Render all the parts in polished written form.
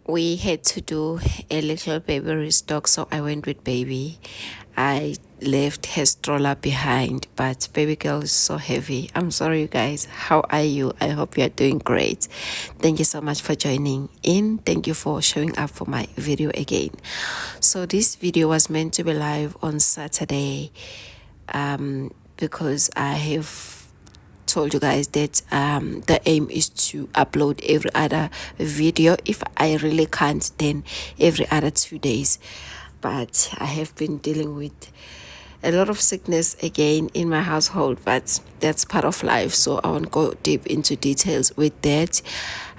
we had to do a little baby restock, so I went with baby. I left her stroller behind, but baby girl is so heavy. I'm sorry, you guys. How are you? I hope you are doing great. Thank you so much for joining in. Thank you for showing up for my video again. So this video was meant to be live on Saturday, because I have told you guys that the aim is to upload every other video. If I really can't, then every other 2 days. But I have been dealing with a lot of sickness again in my household, but that's part of life, so I won't go deep into details with that.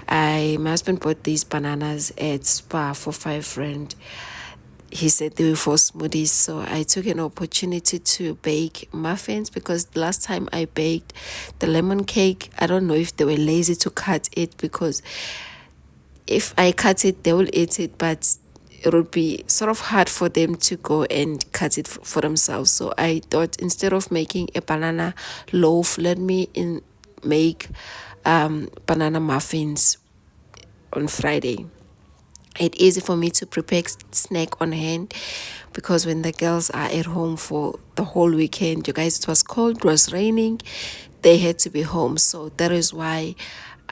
My husband bought these bananas at Spa for 5 rand. He said they were for smoothies, so I took an opportunity to bake muffins, because last time I baked the lemon cake, I don't know if they were lazy to cut it, because if I cut it they will eat it, but it would be sort of hard for them to go and cut it for themselves. So I thought, instead of making a banana loaf, let me make banana muffins on Friday. It's easy for me to prepare snack on hand, because when the girls are at home for the whole weekend, you guys, it was cold, it was raining, they had to be home. So that is why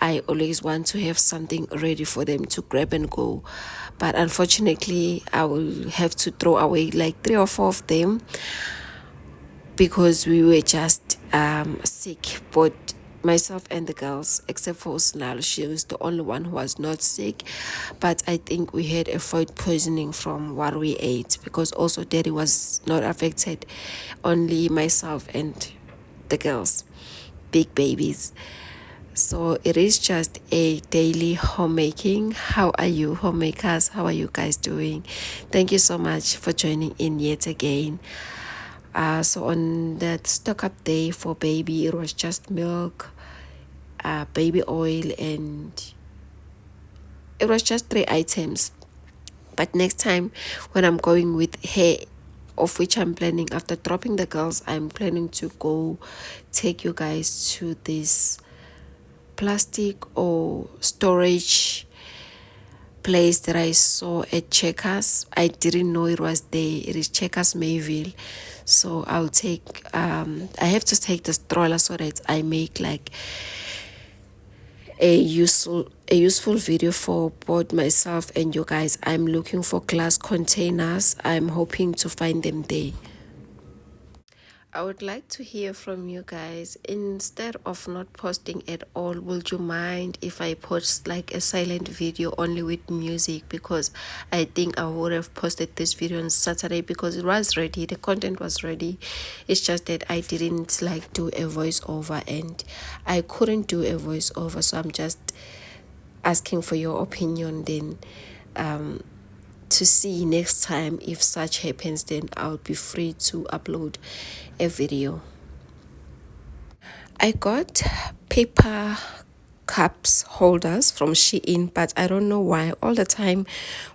I always want to have something ready for them to grab and go. But unfortunately, I will have to throw away like 3 or 4 of them, because we were just sick, both myself and the girls, except for Snal. She was the only one who was not sick, but I think we had a food poisoning from what we ate, because also daddy was not affected, only myself and the girls, big babies. So it is just a daily homemaking. How are you, homemakers? How are you guys doing? Thank you so much for joining in yet again. So on that stock up day for baby, it was just milk, baby oil, and it was just 3 items. But next time when I'm going with hair, of which I'm planning after dropping the girls, I'm planning to go take you guys to this plastic or storage place that I saw at Checkers. I didn't know it was there. It is Checkers Mayville. So I'll take I have to take the stroller so that I make like a useful video for both myself and you guys. I'm looking for glass containers. I'm hoping to find them there. I would like to hear from you guys. Instead of not posting at all, would you mind if I post like a silent video only with music? Because I think I would have posted this video on Saturday, because it was ready, the content was ready. It's just that I didn't like do a voiceover, and I couldn't do a voiceover, so I'm just asking for your opinion. Then to see next time, if such happens, then I'll be free to upload a video. I got paper cups holders from Shein, but I don't know why all the time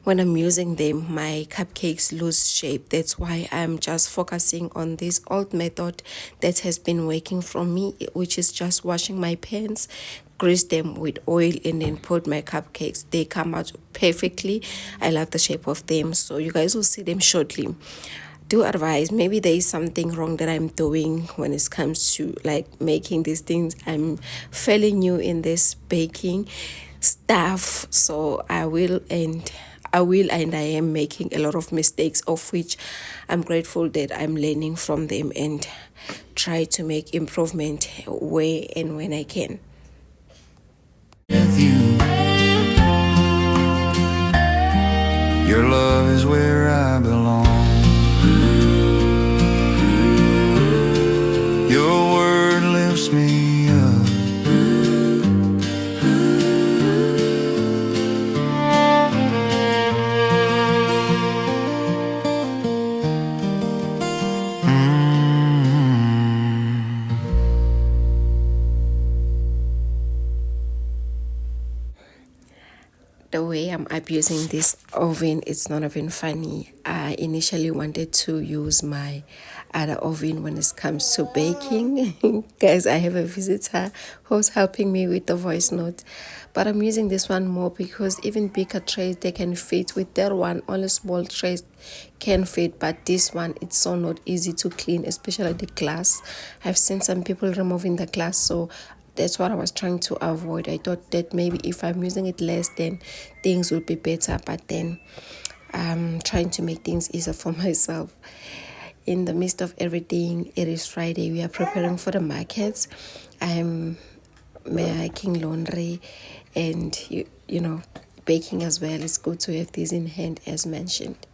when I'm using them my cupcakes lose shape. That's why I'm just focusing on this old method that has been working for me, which is just washing my pans, grease them with oil, and then put my cupcakes. They come out perfectly. I love the shape of them, so you guys will see them shortly. Do advise, maybe there is something wrong that I'm doing when it comes to like making these things. I'm fairly new in this baking stuff, so I am making a lot of mistakes, of which I'm grateful that I'm learning from them and try to make improvement where and when I can. With you, your love is where I belong. Your word lifts me up. The way I'm abusing this oven, it's not even funny. I initially wanted to use my other oven when it comes to baking. Guys, I have a visitor who's helping me with the voice note. But I'm using this one more because even bigger trays, they can fit with that one. Only small trays can fit, but this one, it's so not easy to clean, especially the glass. I've seen some people removing the glass, so that's what I was trying to avoid. I thought that maybe if I'm using it less, then things will be better, but then I'm trying to make things easier for myself. In the midst of everything, it is Friday. We are preparing for the markets. I'm making laundry and you know, baking as well. It's good to have this in hand, as mentioned.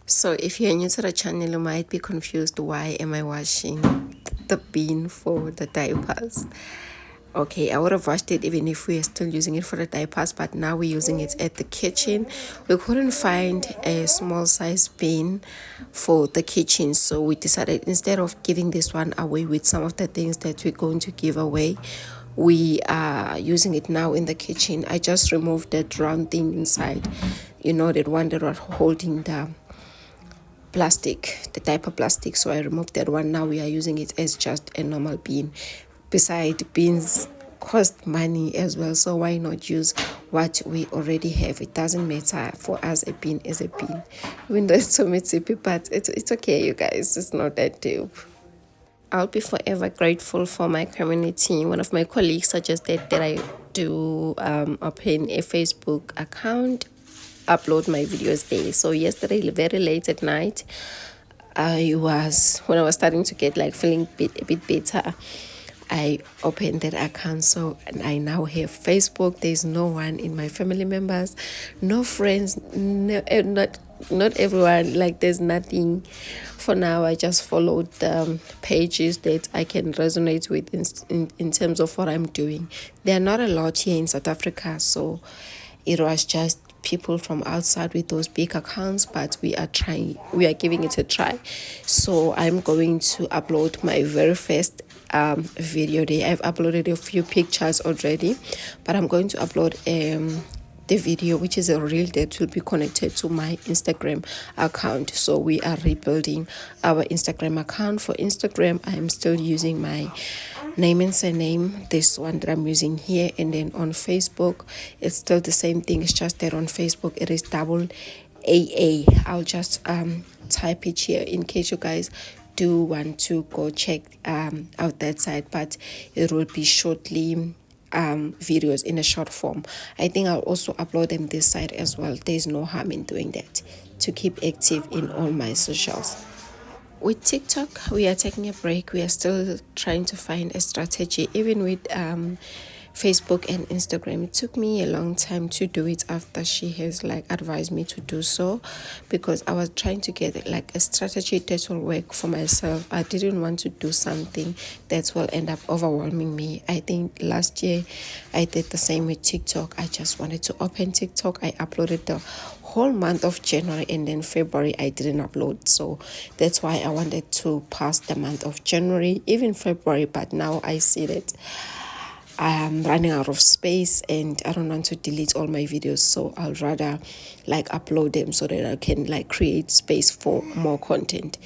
So if you're new to the channel, you might be confused, why am I washing the bin for the diapers? Okay, I would have washed it even if we are still using it for the diapers, but now we're using it at the kitchen. We couldn't find a small size bin for the kitchen, so we decided instead of giving this one away with some of the things that we're going to give away, we are using it now in the kitchen. I just removed that round thing inside, you know, that one that was holding the plastic, the diaper plastic. So I removed that one. Now we are using it as just a normal bin. Besides, bins cost money as well, so why not use what we already have? It doesn't matter for us. A bin is a bin, even though it's so messy, but it's okay, you guys. It's not that deep. I'll be forever grateful for my community. One of my colleagues suggested that I do open a Facebook account, upload my videos there. So yesterday, very late at night, when I was starting to get like feeling a bit better, I opened that account. So and I now have Facebook. There's no one in my family members, no friends, no, not everyone. Like there's nothing for now. I just followed the pages that I can resonate with in terms of what I'm doing. There are not a lot here in South Africa, so it was just people from outside with those big accounts, but we are giving it a try. So I'm going to upload my very first video there. I've uploaded a few pictures already, but I'm going to upload the video, which is a reel that will be connected to my Instagram account. So we are rebuilding our Instagram account. For Instagram, I'm still using my name and surname, this one that I'm using here, and then on Facebook it's still the same thing. It's just that on Facebook it is double AA. I'll just type it here in case you guys do want to go check out that site, but it will be shortly videos in a short form. I think I'll also upload them this side as well. There's no harm in doing that to keep active in all my socials. With TikTok, we are taking a break. We are still trying to find a strategy. Even with Facebook and Instagram, it took me a long time to do it after she has like advised me to do so, because I was trying to get like a strategy that will work for myself. I didn't want to do something that will end up overwhelming me. I think last year I did the same with TikTok. I just wanted to open TikTok. I uploaded the whole month of January, and then February I didn't upload. So that's why I wanted to pass the month of January, even February, but now I see that I am running out of space and I don't want to delete all my videos, so I'll rather like upload them so that I can like create space for more content.